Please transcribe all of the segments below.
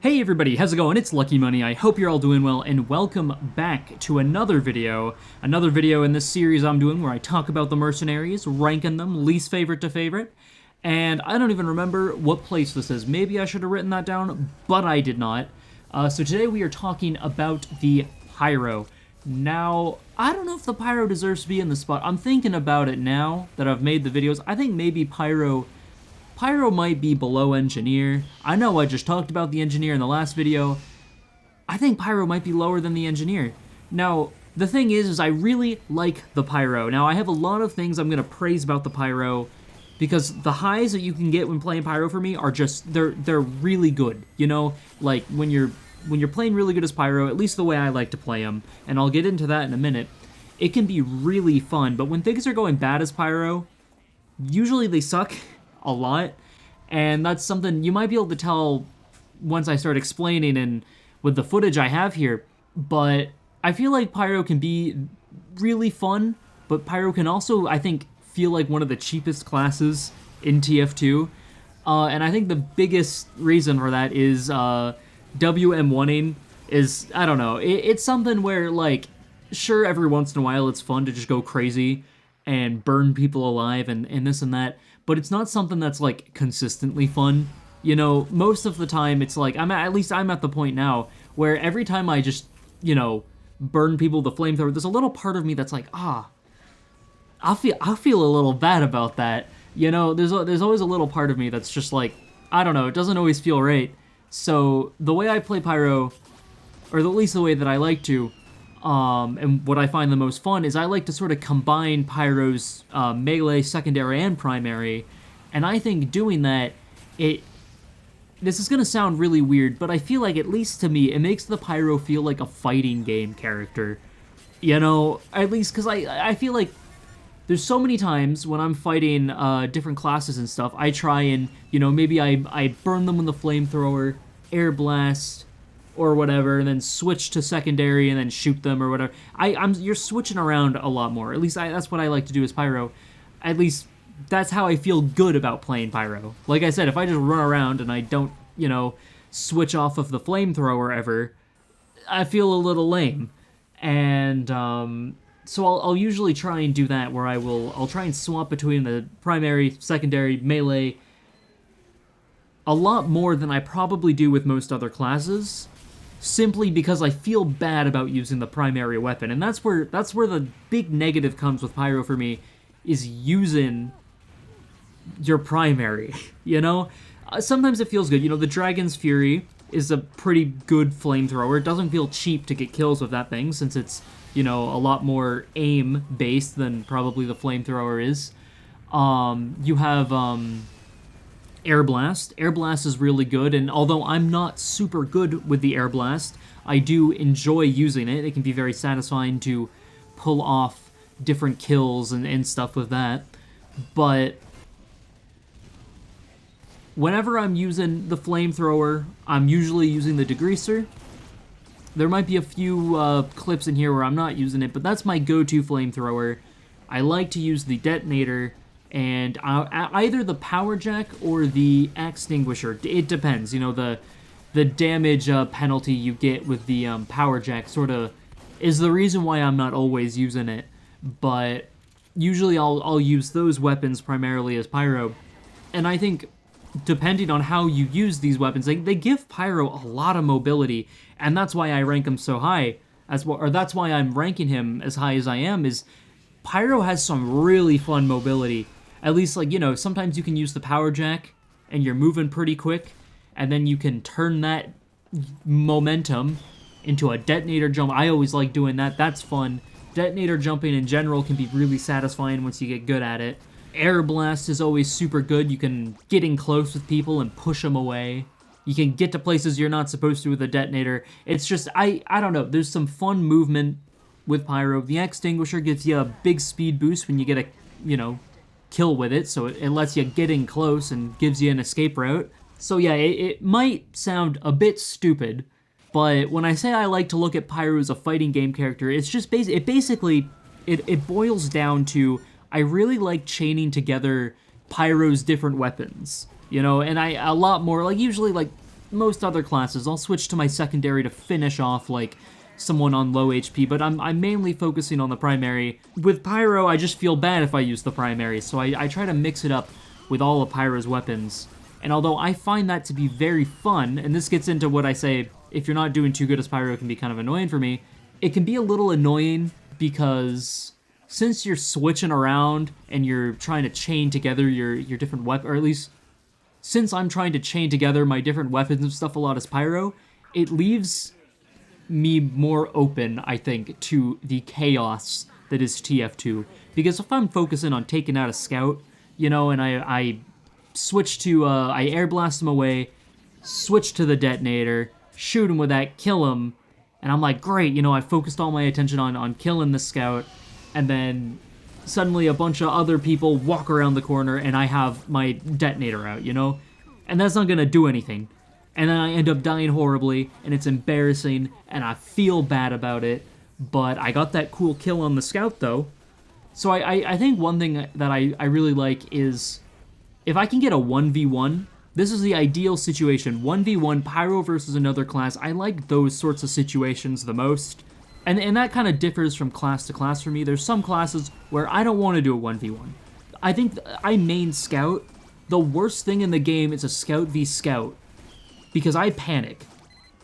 Hey everybody, how's it going? It's Lucky Money. I hope you're all doing well, and welcome back to another video. Another video in this series I'm doing where I talk about the mercenaries, ranking them, least favorite to favorite. And I don't even remember what place this is. Maybe I should have written that down, but I did not. So today we are talking about the Pyro. Now, I don't know if the Pyro deserves to be in the spot. I'm thinking about it now that I've made the videos. I think maybe Pyro might be below Engineer. I know I just talked about the Engineer in the last video. I think Pyro might be lower than the Engineer. Now, the thing is I really like the Pyro. Now, I have a lot of things I'm going to praise about the Pyro, because the highs that you can get when playing Pyro for me are just, they're really good. You know, like, when you're playing really good as Pyro, at least the way I like to play him, and I'll get into that in a minute, it can be really fun. But when things are going bad as Pyro, usually they suck a lot, and that's something you might be able to tell once I start explaining and with the footage I have here. But I feel like Pyro can be really fun, but Pyro can also, I think, feel like one of the cheapest classes in TF2, and I think the biggest reason for that is WM1ing is, I don't know, it's something where, like, sure, every once in a while it's fun to just go crazy and burn people alive and this and that, but it's not something that's, like, consistently fun. You know, most of the time it's like, at least I'm at the point now where every time I just, you know, burn people with the flamethrower, there's a little part of me that's like, I feel a little bad about that. You know, there's always a little part of me that's just like, I don't know, it doesn't always feel right. So the way I play Pyro, or at least the way that I like to, and what I find the most fun is I like to sort of combine Pyro's melee, secondary, and primary, and I think doing that, this is going to sound really weird, but I feel like, at least to me, it makes the Pyro feel like a fighting game character. You know, at least because I feel like there's so many times when I'm fighting different classes and stuff, I try and, you know, maybe I burn them with the flamethrower, air blast, or whatever, and then switch to secondary and then shoot them or whatever. You're switching around a lot more. At least that's what I like to do as Pyro. At least that's how I feel good about playing Pyro. Like I said, if I just run around and I don't, you know, switch off of the flamethrower ever, I feel a little lame. And so I'll usually try and do that, where I'll try and swap between the primary, secondary, melee a lot more than I probably do with most other classes, simply because I feel bad about using the primary weapon. And that's where the big negative comes with Pyro for me, is using your primary, you know? Sometimes it feels good. You know, the Dragon's Fury is a pretty good flamethrower. It doesn't feel cheap to get kills with that thing, since it's, you know, a lot more aim-based than probably the flamethrower is. You have Air Blast. Air Blast is really good, and although I'm not super good with the Air Blast, I do enjoy using it. It can be very satisfying to pull off different kills and stuff with that. But whenever I'm using the flamethrower, I'm usually using the degreaser. There might be a few clips in here where I'm not using it, but that's my go-to flamethrower. I like to use the detonator and either the power jack or the extinguisher. It depends. You know, the damage penalty you get with the power jack sort of is the reason why I'm not always using it. But usually I'll use those weapons primarily as Pyro. And I think, depending on how you use these weapons, they give Pyro a lot of mobility, and that's why I rank him so high, or that's why I'm ranking him as high as I am, is Pyro has some really fun mobility. At least, like, you know, sometimes you can use the power jack, and you're moving pretty quick, and then you can turn that momentum into a detonator jump. I always like doing that. That's fun. Detonator jumping in general can be really satisfying once you get good at it. Air Blast is always super good. You can get in close with people and push them away. You can get to places you're not supposed to with a detonator. It's just, I don't know, there's some fun movement with Pyro. The Extinguisher gives you a big speed boost when you get a, you know, kill with it, so it lets you get in close and gives you an escape route. So yeah, it might sound a bit stupid, but when I say I like to look at Pyro as a fighting game character, it's just basically it boils down to, I really like chaining together Pyro's different weapons, you know, and a lot more, like, usually, like, most other classes. I'll switch to my secondary to finish off, like, someone on low HP, but I'm mainly focusing on the primary. With Pyro, I just feel bad if I use the primary, so I try to mix it up with all of Pyro's weapons. And although I find that to be very fun, and this gets into what I say, if you're not doing too good as Pyro, it can be kind of annoying for me. It can be a little annoying because since you're switching around and you're trying to chain together your different weapons, or at least since I'm trying to chain together my different weapons and stuff a lot as Pyro, it leaves me more open, I think, to the chaos that is TF2. Because if I'm focusing on taking out a scout, you know, and I switch to, I air blast him away, switch to the detonator, shoot him with that, kill him, and I'm like, great, you know, I focused all my attention on killing the scout, and then suddenly a bunch of other people walk around the corner and I have my detonator out, you know? And that's not gonna do anything. And then I end up dying horribly, and it's embarrassing, and I feel bad about it, but I got that cool kill on the scout, though. So I think one thing that I really like is, if I can get a 1v1, this is the ideal situation. 1v1, Pyro versus another class, I like those sorts of situations the most. And that kind of differs from class to class for me. There's some classes where I don't want to do a 1v1. I think I main scout. The worst thing in the game is a scout v scout, because I panic.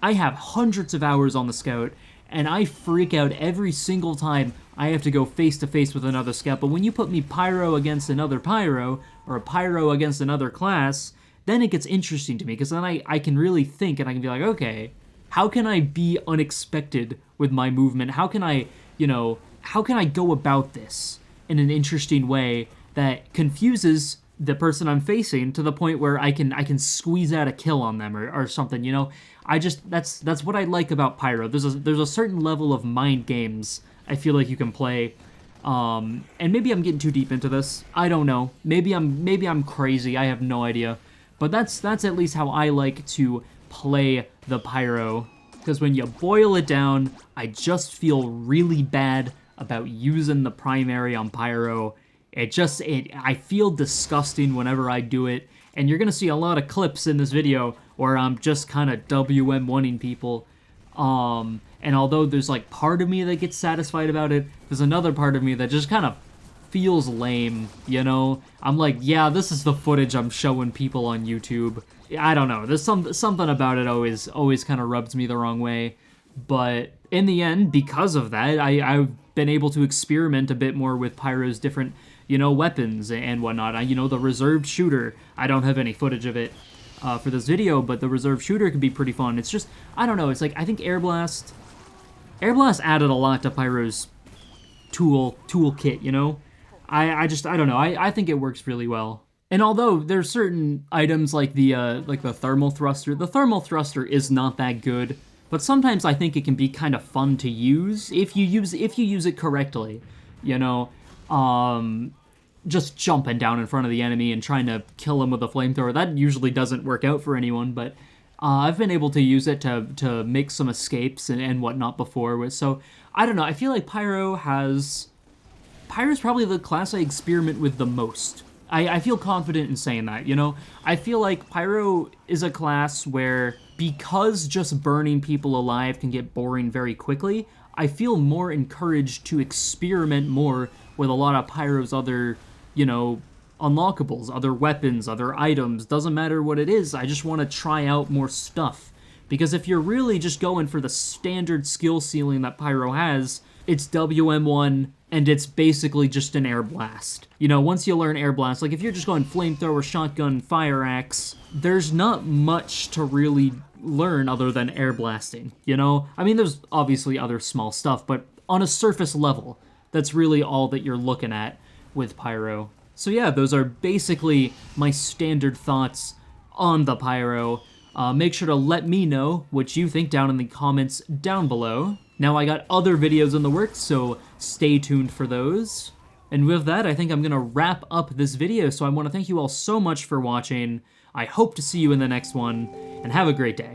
I have hundreds of hours on the scout, and I freak out every single time I have to go face to face with another scout. But when you put me Pyro against another Pyro, or a Pyro against another class, then it gets interesting to me, because then I can really think, and I can be like, okay, how can I be unexpected with my movement? How can I, you know, how can I go about this in an interesting way that confuses the person I'm facing to the point where I can squeeze out a kill on them or something, you know? That's what I like about Pyro. There's a certain level of mind games I feel like you can play. And maybe I'm getting too deep into this. I don't know. Maybe I'm crazy. I have no idea. But that's at least how I like to play the Pyro. Because when you boil it down, I just feel really bad about using the primary on Pyro. I feel disgusting whenever I do it, and you're gonna see a lot of clips in this video where I'm just kind of WM1ing people. And although there's like part of me that gets satisfied about it, there's another part of me that just kind of feels lame, you know? I'm like, yeah, this is the footage I'm showing people on YouTube. I don't know, there's something about it always kind of rubs me the wrong way. But in the end, because of that, I've been able to experiment a bit more with Pyro's different, you know, weapons and whatnot. You know, the reserved shooter, I don't have any footage of it for this video, but the reserved shooter can be pretty fun. It's just, I don't know, it's like, I think Air Blast added a lot to Pyro's toolkit, you know? I don't know, I think it works really well. And although there's certain items like the thermal thruster is not that good, but sometimes I think it can be kind of fun to use if you use it correctly, you know? Just jumping down in front of the enemy and trying to kill him with a flamethrower, that usually doesn't work out for anyone, but I've been able to use it to make some escapes and whatnot before. So, I don't know, I feel like Pyro's probably the class I experiment with the most. I feel confident in saying that, you know? I feel like Pyro is a class where, because just burning people alive can get boring very quickly, I feel more encouraged to experiment more with a lot of Pyro's other, you know, unlockables, other weapons, other items, doesn't matter what it is, I just want to try out more stuff. Because if you're really just going for the standard skill ceiling that Pyro has, it's WM1, and it's basically just an air blast. You know, once you learn air blast, like if you're just going flamethrower, shotgun, fire axe, there's not much to really learn other than air blasting, you know? I mean, there's obviously other small stuff, but on a surface level, that's really all that you're looking at with Pyro. So yeah, those are basically my standard thoughts on the Pyro. Make sure to let me know what you think down in the comments down below. Now I got other videos in the works, so stay tuned for those. And with that, I think I'm gonna wrap up this video, so I want to thank you all so much for watching. I hope to see you in the next one, and have a great day.